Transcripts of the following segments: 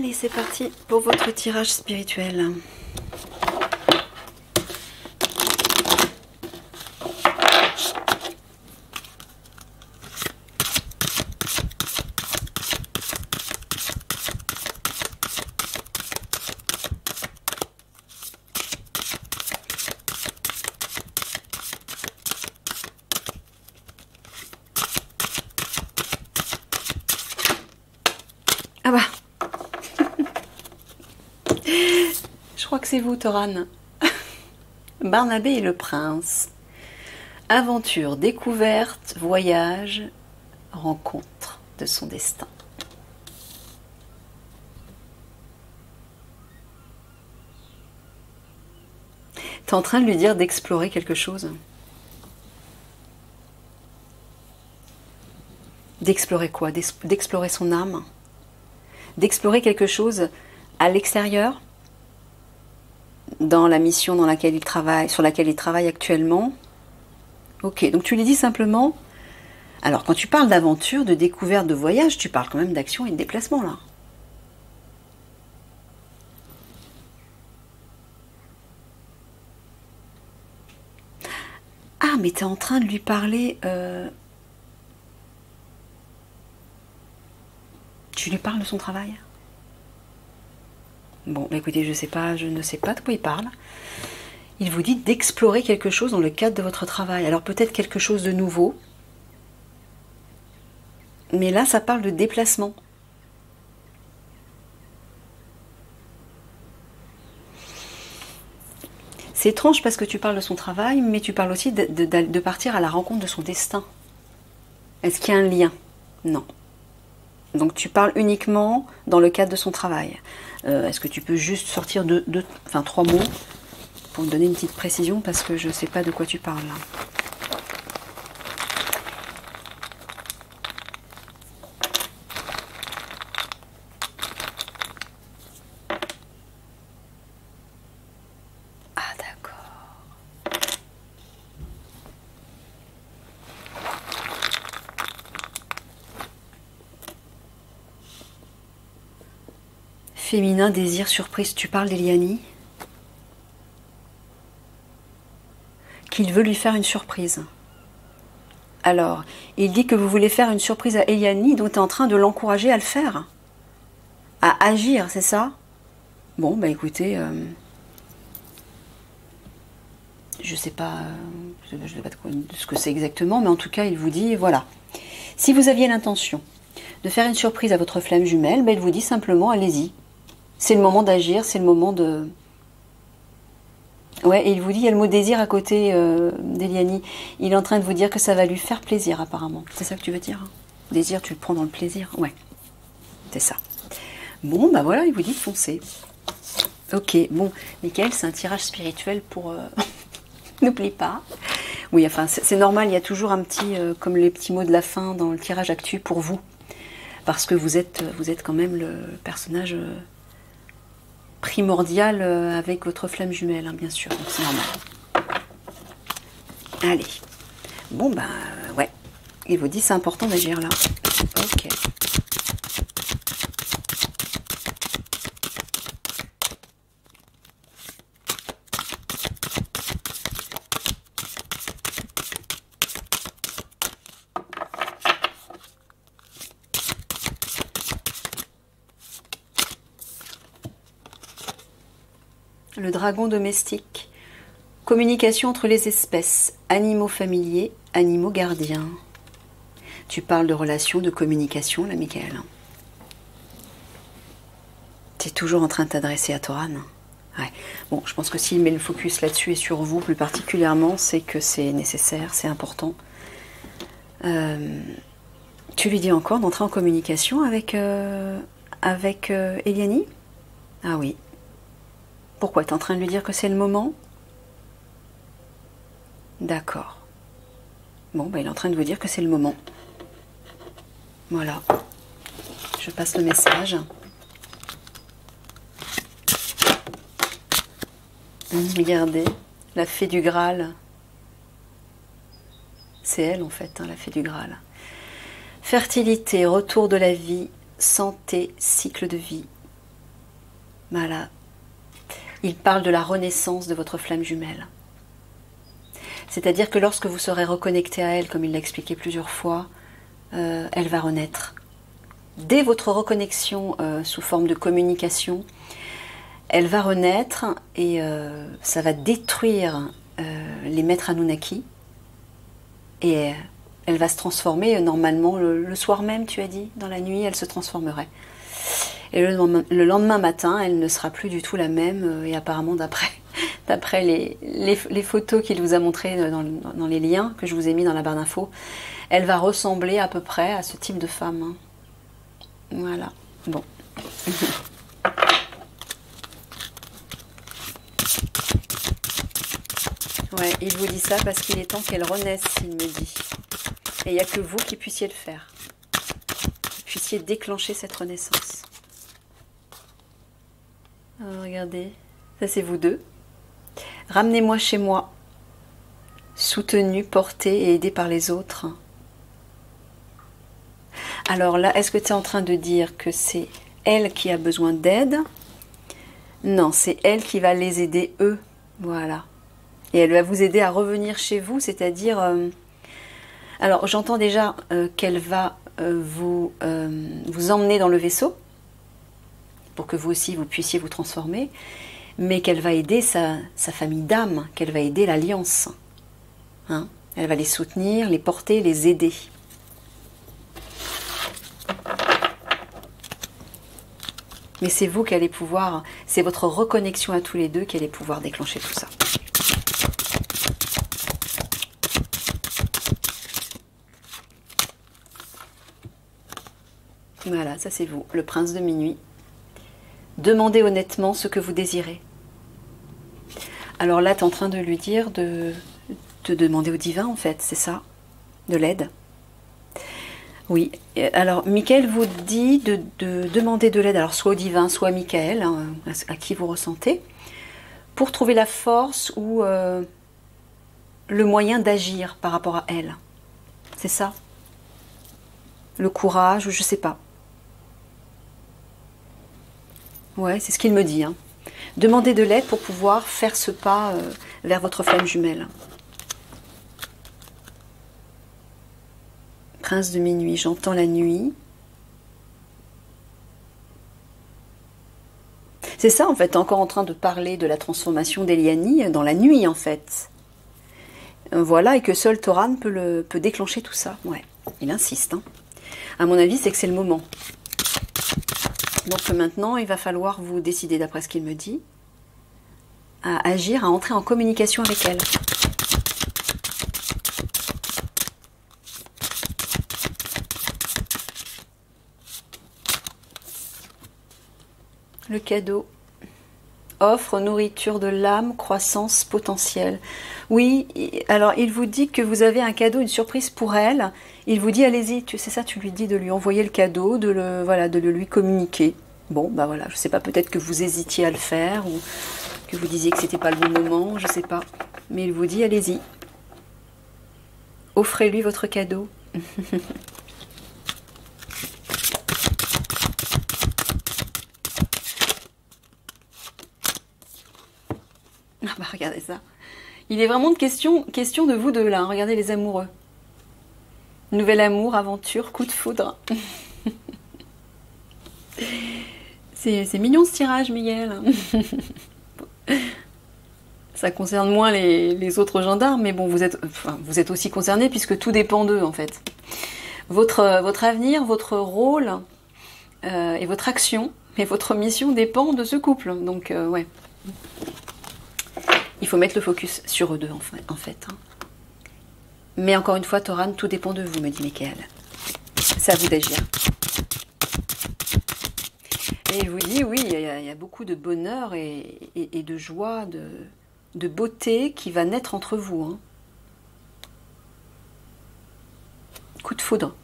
Allez, c'est parti pour votre tirage spirituel. Ah bah, je crois que c'est vous, Taurane. Barnabé et le prince. Aventure, découverte, voyage, rencontre de son destin. T'es en train de lui dire d'explorer quelque chose. D'explorer quoi? D'explorer son âme? D'explorer quelque chose à l'extérieur, dans la mission dans laquelle il travaille, sur laquelle il travaille actuellement. Ok, donc tu lui dis simplement... Alors, quand tu parles d'aventure, de découverte, de voyage, tu parles quand même d'action et de déplacement, là. Ah, mais tu es en train de lui parler... Tu lui parles de son travail? Bon, bah écoutez, je ne sais pas de quoi il parle. Il vous dit d'explorer quelque chose dans le cadre de votre travail. Alors peut-être quelque chose de nouveau. Mais là, ça parle de déplacement. C'est étrange parce que tu parles de son travail, mais tu parles aussi de partir à la rencontre de son destin. Est-ce qu'il y a un lien? Non. Donc tu parles uniquement dans le cadre de son travail. Est-ce que tu peux juste sortir trois mots pour me donner une petite précision parce que je ne sais pas de quoi tu parles là. Ah d'accord. Féminin, désir, surprise, tu parles d'Eliani? Qu'il veut lui faire une surprise. Alors, il dit que vous voulez faire une surprise à Eliani, donc tu es en train de l'encourager à le faire. À agir, c'est ça? Bon, bah écoutez, je sais pas de ce que c'est exactement, mais en tout cas, il vous dit, voilà. Si vous aviez l'intention de faire une surprise à votre flamme jumelle, bah, il vous dit simplement, allez-y. C'est le moment d'agir, c'est le moment de... Ouais, et il vous dit, il y a le mot désir à côté d'Eliani. Il est en train de vous dire que ça va lui faire plaisir, apparemment. C'est ça que tu veux dire? Désir, tu le prends dans le plaisir? Ouais, c'est ça. Bon, bah voilà, il vous dit de foncer. Ok, bon, Michael, c'est un tirage spirituel pour... N'oublie pas. Oui, enfin, c'est normal, il y a toujours un petit... comme les petits mots de la fin dans le tirage actu pour vous. Parce que vous êtes quand même le personnage... primordial avec votre flamme jumelle, hein, bien sûr, donc c'est normal. Allez. Bon, ben, ouais. Il vous dit c'est important d'agir là. Ok. Le dragon domestique. Communication entre les espèces. Animaux familiers, animaux gardiens. Tu parles de relations, de communication, là, Michael. Tu es toujours en train de t'adresser à Taurane. Ouais. Bon, je pense que s'il met le focus là-dessus et sur vous plus particulièrement, c'est que c'est nécessaire, c'est important. Tu lui dis encore d'entrer en communication avec Eliani? Ah oui. Pourquoi? Tu es en train de lui dire que c'est le moment? D'accord. Bon, bah, il est en train de vous dire que c'est le moment. Voilà. Je passe le message. Regardez, la fée du Graal. C'est elle en fait, hein, la fée du Graal. Fertilité, retour de la vie, santé, cycle de vie. Voilà. Il parle de la renaissance de votre flamme jumelle. C'est-à-dire que lorsque vous serez reconnecté à elle, comme il l'a expliqué plusieurs fois, elle va renaître. Dès votre reconnexion sous forme de communication, elle va renaître et ça va détruire les maîtres Anunnaki. Et elle va se transformer normalement le soir même, tu as dit, dans la nuit, elle se transformerait. Et le lendemain matin, elle ne sera plus du tout la même. Et apparemment, d'après les photos qu'il vous a montrées dans les liens que je vous ai mis dans la barre d'infos, elle va ressembler à peu près à ce type de femme. Hein. Voilà. Bon. Ouais, il vous dit ça parce qu'il est temps qu'elle renaisse, il me dit. Et il n'y a que vous qui puissiez le faire. Puissiez déclencher cette renaissance. Alors, regardez, ça c'est vous deux. Ramenez-moi chez moi, soutenu, porté et aidé par les autres. Alors là, est-ce que tu es en train de dire que c'est elle qui a besoin d'aide? Non, c'est elle qui va les aider eux. Voilà. Et elle va vous aider à revenir chez vous, c'est-à-dire... alors, j'entends déjà qu'elle va vous emmener dans le vaisseau, pour que vous aussi, vous puissiez vous transformer, mais qu'elle va aider sa famille d'âme, qu'elle va aider l'Alliance. Hein? Elle va les soutenir, les porter, les aider. Mais c'est vous qui allez pouvoir, c'est votre reconnexion à tous les deux qui allez pouvoir déclencher tout ça. Voilà, ça c'est vous, le prince de minuit. Demandez honnêtement ce que vous désirez. Alors là, tu es en train de lui dire de demander au divin, en fait, c'est ça? De l'aide. Oui, alors Michael vous dit de demander de l'aide, alors soit au divin, soit à Michael, hein, à qui vous ressentez, pour trouver la force ou le moyen d'agir par rapport à elle. C'est ça? Le courage, ou je sais pas. Ouais, c'est ce qu'il me dit. Hein. Demandez de l'aide pour pouvoir faire ce pas vers votre flamme jumelle. Prince de minuit, j'entends la nuit. C'est ça, en fait, encore en train de parler de la transformation d'Eliani dans la nuit, en fait. Voilà, et que seul Toran peut déclencher tout ça. Ouais, il insiste. Hein. À mon avis, c'est que c'est le moment. Donc maintenant, il va falloir vous décider, d'après ce qu'il me dit, à agir, à entrer en communication avec elle. Le cadeau. Offre, nourriture de l'âme, croissance potentielle. Oui, alors il vous dit que vous avez un cadeau, une surprise pour elle. Il vous dit, allez-y, c'est ça, tu lui dis de lui envoyer le cadeau, de le lui communiquer. Bon, bah voilà, je sais pas, peut-être que vous hésitiez à le faire, ou que vous disiez que c'était pas le bon moment, je sais pas. Mais il vous dit, allez-y. Offrez-lui votre cadeau. Ah bah regardez ça. Il est vraiment de question de vous deux là. Hein. Regardez les amoureux. Nouvel amour, aventure, coup de foudre. C'est mignon ce tirage, Miguel. Ça concerne moins les autres gendarmes, mais bon, vous êtes aussi concernés puisque tout dépend d'eux en fait. Votre avenir, votre rôle et votre action et votre mission dépend de ce couple. Donc ouais. Il faut mettre le focus sur eux deux, en fait. Hein. Mais encore une fois, Toran, tout dépend de vous, me dit Michael. C'est à vous d'agir. Et il vous dit, oui, il y a beaucoup de bonheur et de joie, de beauté qui va naître entre vous. Hein. Coup de foudre.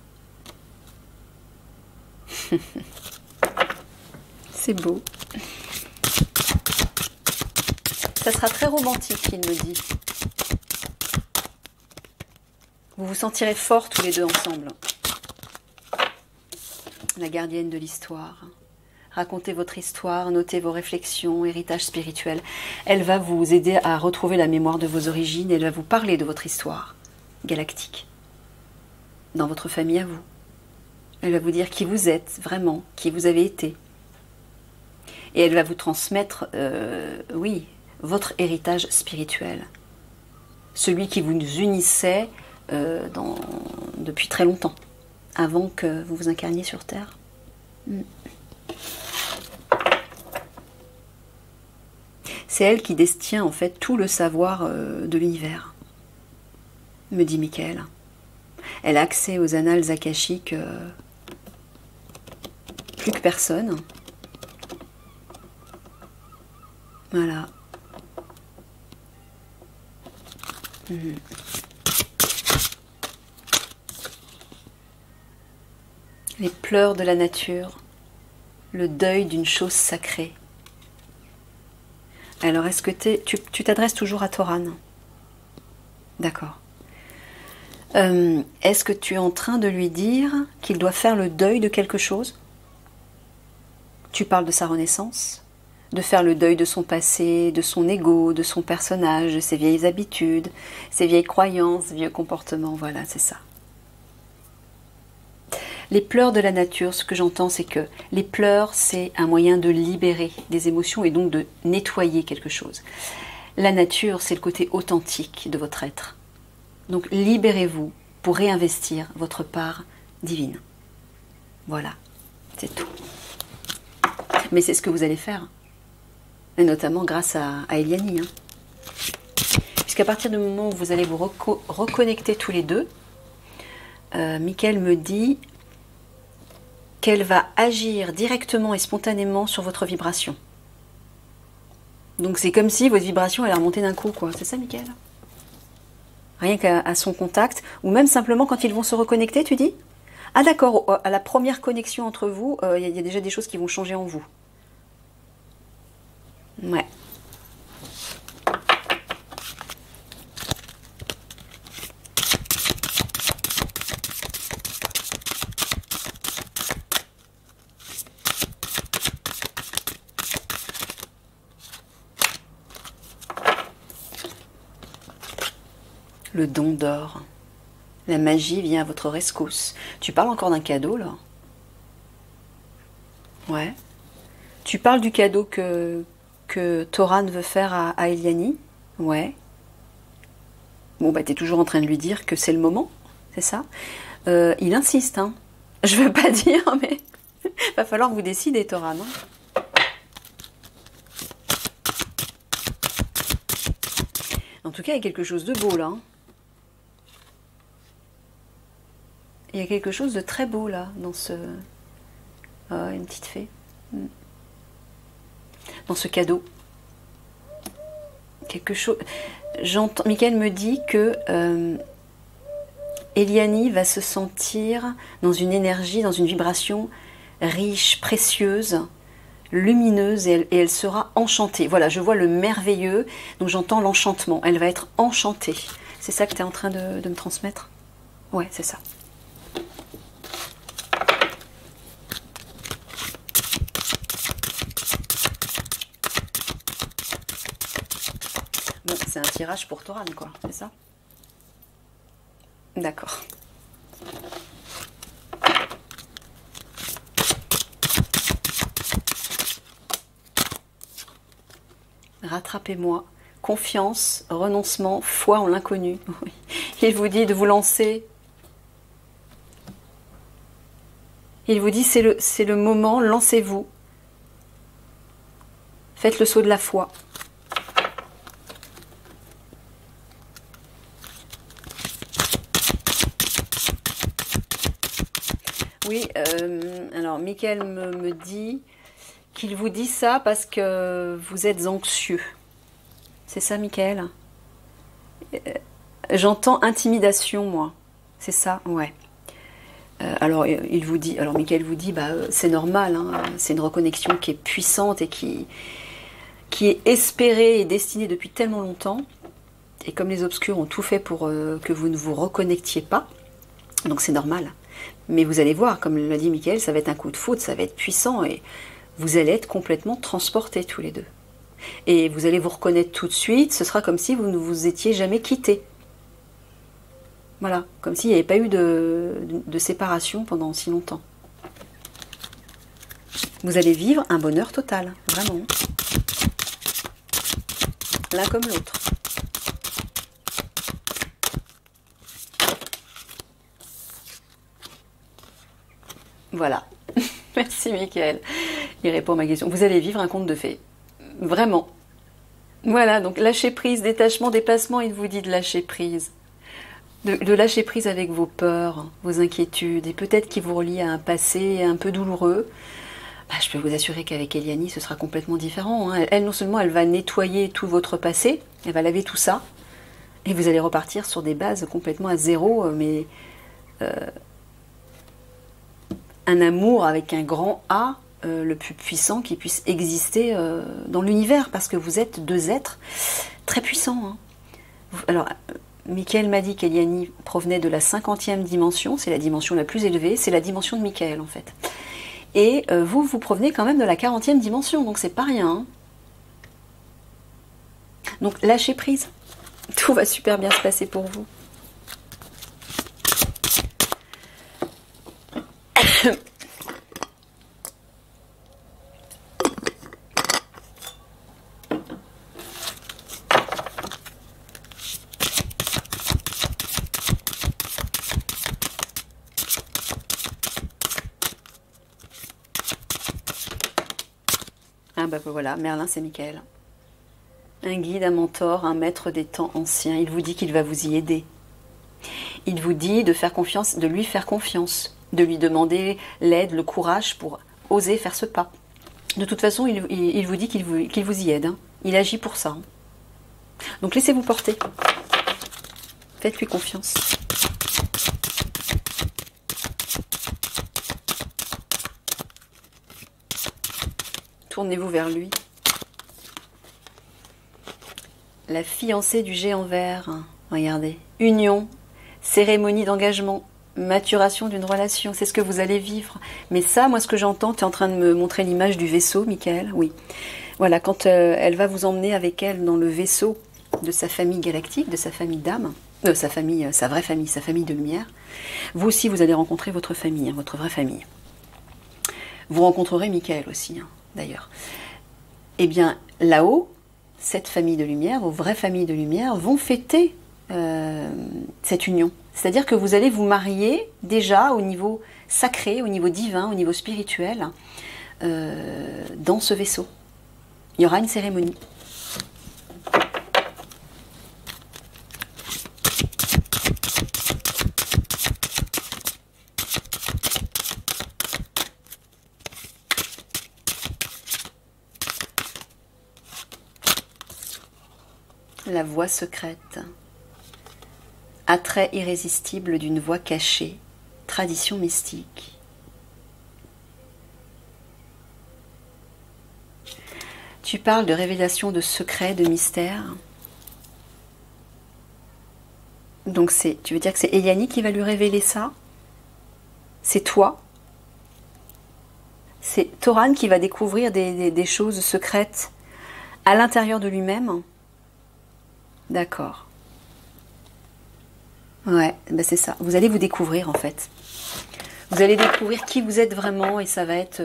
C'est beau. Ça sera très romantique, il me dit. Vous vous sentirez forts tous les deux ensemble. La gardienne de l'histoire. racontez votre histoire, notez vos réflexions, héritage spirituel. Elle va vous aider à retrouver la mémoire de vos origines, elle va vous parler de votre histoire galactique, dans votre famille à vous. Elle va vous dire qui vous êtes vraiment, qui vous avez été. Et elle va vous transmettre, oui, votre héritage spirituel. Celui qui vous unissait depuis très longtemps, avant que vous vous incarniez sur Terre. C'est elle qui détient en fait tout le savoir de l'univers, me dit Michael. Elle a accès aux annales akashiques plus que personne. Voilà. Les pleurs de la nature, le deuil d'une chose sacrée. Alors, est-ce que tu t'adresses toujours à Toran? D'accord. Est-ce que tu es en train de lui dire qu'il doit faire le deuil de quelque chose? Tu parles de sa renaissance, de faire le deuil de son passé, de son ego, de son personnage, de ses vieilles habitudes, ses vieilles croyances, vieux comportements, voilà, c'est ça. Les pleurs de la nature, ce que j'entends, c'est que les pleurs, c'est un moyen de libérer des émotions et donc de nettoyer quelque chose. La nature, c'est le côté authentique de votre être. Donc libérez-vous pour réinvestir votre part divine. Voilà, c'est tout. Mais c'est ce que vous allez faire. Et notamment grâce à Eliani. Puisqu'à partir du moment où vous allez vous reconnecter tous les deux, Michael me dit qu'elle va agir directement et spontanément sur votre vibration. Donc c'est comme si votre vibration elle a remonté d'un coup, quoi. C'est ça, Michael? Rien qu'à son contact, ou même simplement quand ils vont se reconnecter, tu dis? Ah d'accord, à la première connexion entre vous, il y a déjà des choses qui vont changer en vous. Ouais. Le don d'or. La magie vient à votre rescousse. Tu parles encore d'un cadeau, là? Ouais. Tu parles du cadeau que Toran veut faire à Eliani? Ouais. Bon, bah, t'es toujours en train de lui dire que c'est le moment, c'est ça? Il insiste, hein. Je veux pas dire, mais va falloir que vous décidez, Toran. Hein. En tout cas, il y a quelque chose de beau, là. Hein. Il y a quelque chose de très beau, là, dans ce... une petite fée. Dans ce cadeau. Quelque chose... J'entends... Michael me dit que Eliani va se sentir dans une énergie, dans une vibration riche, précieuse, lumineuse, et elle sera enchantée. Voilà, je vois le merveilleux, donc j'entends l'enchantement. Elle va être enchantée. C'est ça que tu es en train de me transmettre? Ouais, c'est ça. Bon, c'est un tirage pour Toran, quoi, c'est ça? D'accord. Rattrapez-moi. Confiance, renoncement, foi en l'inconnu. Il vous dit de vous lancer. Il vous dit c'est le moment, lancez-vous. Faites le saut de la foi. Oui, alors Michael me dit qu'il vous dit ça parce que vous êtes anxieux. C'est ça, Michael? J'entends intimidation, moi. C'est ça? Ouais. Alors, il vous dit, alors Michael vous dit, bah, c'est normal, hein, c'est une reconnexion qui est puissante et qui est espérée et destinée depuis tellement longtemps. Et comme les obscurs ont tout fait pour que vous ne vous reconnectiez pas, donc c'est normal. Mais vous allez voir, comme l'a dit Michael, ça va être un coup de foudre, ça va être puissant et vous allez être complètement transportés tous les deux. Et vous allez vous reconnaître tout de suite, ce sera comme si vous ne vous étiez jamais quittés. Voilà, comme s'il n'y avait pas eu de séparation pendant si longtemps. Vous allez vivre un bonheur total, vraiment. L'un comme l'autre. Voilà. Merci Mickaël. Il répond à ma question. Vous allez vivre un conte de fées. Vraiment. Voilà, donc lâcher prise, détachement, dépassement, il vous dit de lâcher prise. De lâcher prise avec vos peurs, vos inquiétudes, et peut-être qui vous relient à un passé un peu douloureux. Bah, je peux vous assurer qu'avec Eliani, ce sera complètement différent. Hein. Elle, non seulement, elle va nettoyer tout votre passé, elle va laver tout ça, et vous allez repartir sur des bases complètement à zéro, mais un amour avec un grand A, le plus puissant qui puisse exister dans l'univers, parce que vous êtes deux êtres très puissants. Hein. Alors, Mickaël m'a dit qu'Eliani provenait de la 50e dimension, c'est la dimension la plus élevée, c'est la dimension de Mickaël en fait. Et vous provenez quand même de la 40e dimension, donc c'est pas rien. Hein. Donc lâchez prise, tout va super bien se passer pour vous. Ah bah voilà, Merlin c'est Mickaël. Un guide, un mentor, un maître des temps anciens. Il vous dit qu'il va vous y aider. Il vous dit de faire confiance, de lui faire confiance, de lui demander l'aide, le courage pour oser faire ce pas. De toute façon, il vous dit qu'il vous y aide. Hein. Il agit pour ça. Hein. Donc laissez-vous porter. Faites-lui confiance. Tournez-vous vers lui. La fiancée du géant vert. Regardez. Union, cérémonie d'engagement, maturation d'une relation. C'est ce que vous allez vivre. Mais ça, moi, ce que j'entends, tu es en train de me montrer l'image du vaisseau, Mickaël. Oui. Voilà, quand elle va vous emmener avec elle dans le vaisseau de sa famille galactique, de sa famille d'âme, sa famille, sa vraie famille, sa famille de lumière, vous aussi, vous allez rencontrer votre famille, hein, votre vraie famille. Vous rencontrerez Mickaël aussi, hein, d'ailleurs. Eh bien, là-haut, cette famille de lumière, vos vraies familles de lumière, vont fêter cette union. C'est-à-dire que vous allez vous marier déjà au niveau sacré, au niveau divin, au niveau spirituel, dans ce vaisseau. Il y aura une cérémonie. La voix secrète. Attrait irrésistible d'une voix cachée. Tradition mystique. Tu parles de révélation de secrets, de mystères. Donc tu veux dire que c'est Eliani qui va lui révéler ça? C'est toi? C'est Toran qui va découvrir des choses secrètes à l'intérieur de lui-même? D'accord. Ouais, ben c'est ça. Vous allez vous découvrir en fait. Vous allez découvrir qui vous êtes vraiment et ça va être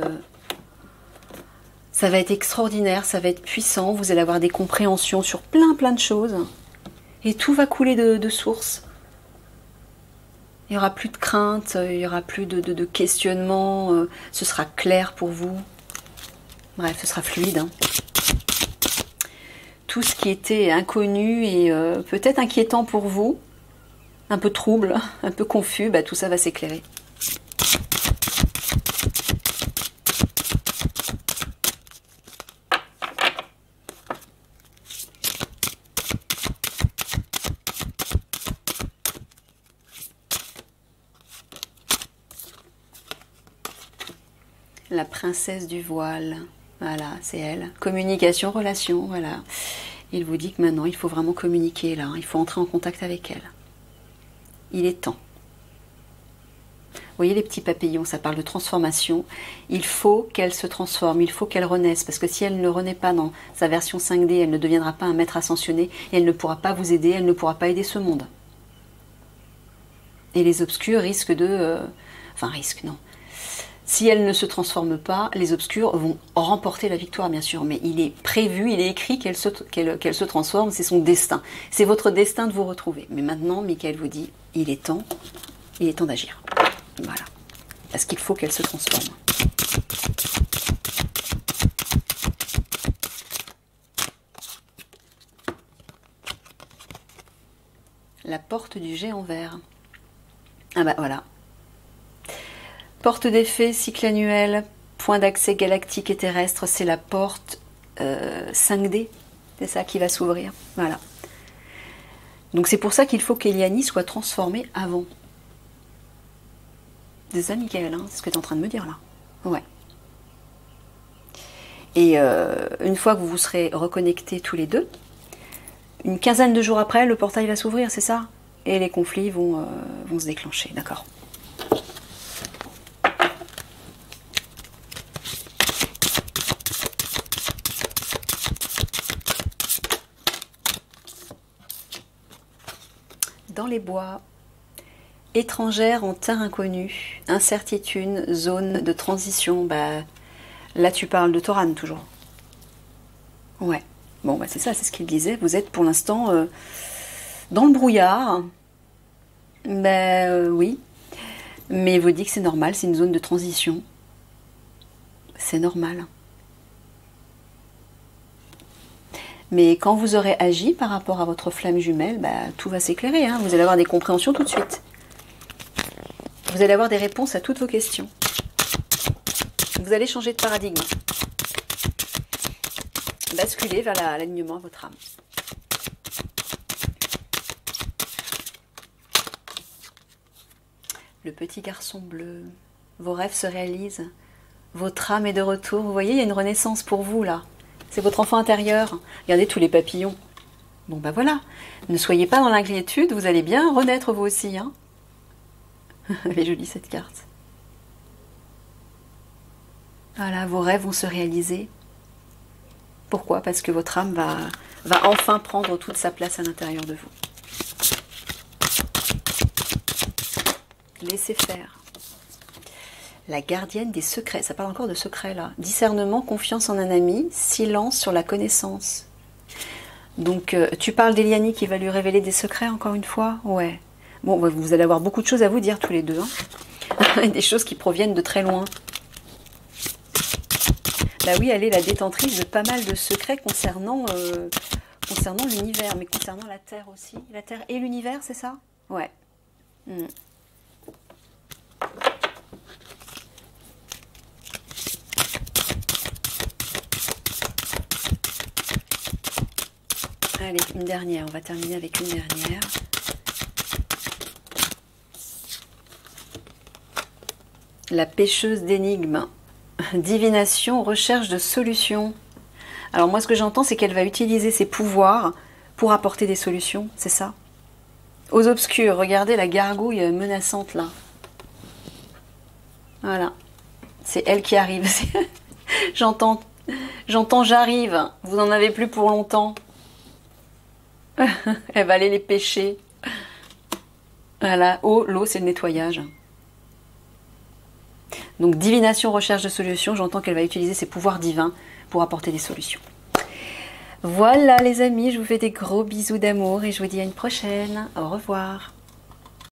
extraordinaire, ça va être puissant. Vous allez avoir des compréhensions sur plein de choses et tout va couler de source. Il n'y aura plus de crainte, il n'y aura plus de questionnement. Ce sera clair pour vous. Bref, ce sera fluide. Hein. Tout ce qui était inconnu et peut-être inquiétant pour vous, un peu trouble, un peu confus, bah, tout ça va s'éclairer. La princesse du voile. Voilà, c'est elle. Communication, relation, voilà. Il vous dit que maintenant, il faut vraiment communiquer, là. Il faut entrer en contact avec elle. Il est temps. voyez les petits papillons, ça parle de transformation. Il faut qu'elle se transforme, il faut qu'elle renaisse, parce que si elle ne renaît pas dans sa version 5D, elle ne deviendra pas un maître ascensionné, et elle ne pourra pas vous aider, elle ne pourra pas aider ce monde. Et les obscurs risquent de... enfin, risquent, non. Si elle ne se transforme pas, les obscurs vont remporter la victoire, bien sûr. Mais il est prévu, il est écrit qu'elle se transforme, c'est son destin. C'est votre destin de vous retrouver. Mais maintenant, Michael vous dit, il est temps d'agir. Voilà. Parce qu'il faut qu'elle se transforme. La porte du géant vert. Ah bah voilà. Porte d'effet, cycle annuel, point d'accès galactique et terrestre, c'est la porte 5D. C'est ça qui va s'ouvrir. Voilà. Donc c'est pour ça qu'il faut qu'Eliani soit transformée avant. C'est ça, Michael, hein, c'est ce que tu es en train de me dire là. Ouais. Et une fois que vous vous serez reconnectés tous les deux, une quinzaine de jours après, le portail va s'ouvrir, c'est ça? Et les conflits vont se déclencher, d'accord? Dans les bois, étrangère en terre inconnue, incertitude, zone de transition, bah, là tu parles de Thoran toujours. Ouais, bon bah c'est ça, c'est ce qu'il disait, vous êtes pour l'instant dans le brouillard, bah oui, mais il vous dit que c'est normal, c'est une zone de transition, c'est normal. Mais quand vous aurez agi par rapport à votre flamme jumelle, bah, tout va s'éclairer. Hein. Vous allez avoir des compréhensions tout de suite. Vous allez avoir des réponses à toutes vos questions. Vous allez changer de paradigme. Basculer vers l'alignement de votre âme. Le petit garçon bleu. Vos rêves se réalisent. Votre âme est de retour. Vous voyez, il y a une renaissance pour vous là. C'est votre enfant intérieur. Regardez tous les papillons. Bon ben voilà. Ne soyez pas dans l'inquiétude, vous allez bien renaître vous aussi. Hein. Elle est jolie cette carte. Voilà, vos rêves vont se réaliser. Pourquoi? Parce que votre âme va enfin prendre toute sa place à l'intérieur de vous. Laissez faire. La gardienne des secrets, ça parle encore de secrets là. Discernement, confiance en un ami, silence sur la connaissance. Donc tu parles d'Eliani qui va lui révéler des secrets encore une fois? Ouais. Bon, vous allez avoir beaucoup de choses à vous dire tous les deux. Hein. Des choses qui proviennent de très loin. Bah oui, elle est la détentrice de pas mal de secrets concernant l'univers, mais concernant la Terre aussi. La Terre et l'univers, c'est ça? Ouais. Allez, une dernière, on va terminer avec une dernière. La pêcheuse d'énigmes. Divination, recherche de solutions. Alors moi ce que j'entends c'est qu'elle va utiliser ses pouvoirs pour apporter des solutions, c'est ça? Aux obscurs, regardez la gargouille menaçante là. Voilà. C'est elle qui arrive. J'entends j'arrive, vous n'en avez plus pour longtemps. Elle va aller les pêcher. Voilà, l'eau c'est le nettoyage. Donc divination, recherche de solutions, j'entends qu'elle va utiliser ses pouvoirs divins pour apporter des solutions. Voilà les amis, je vous fais des gros bisous d'amour et je vous dis à une prochaine. Au revoir.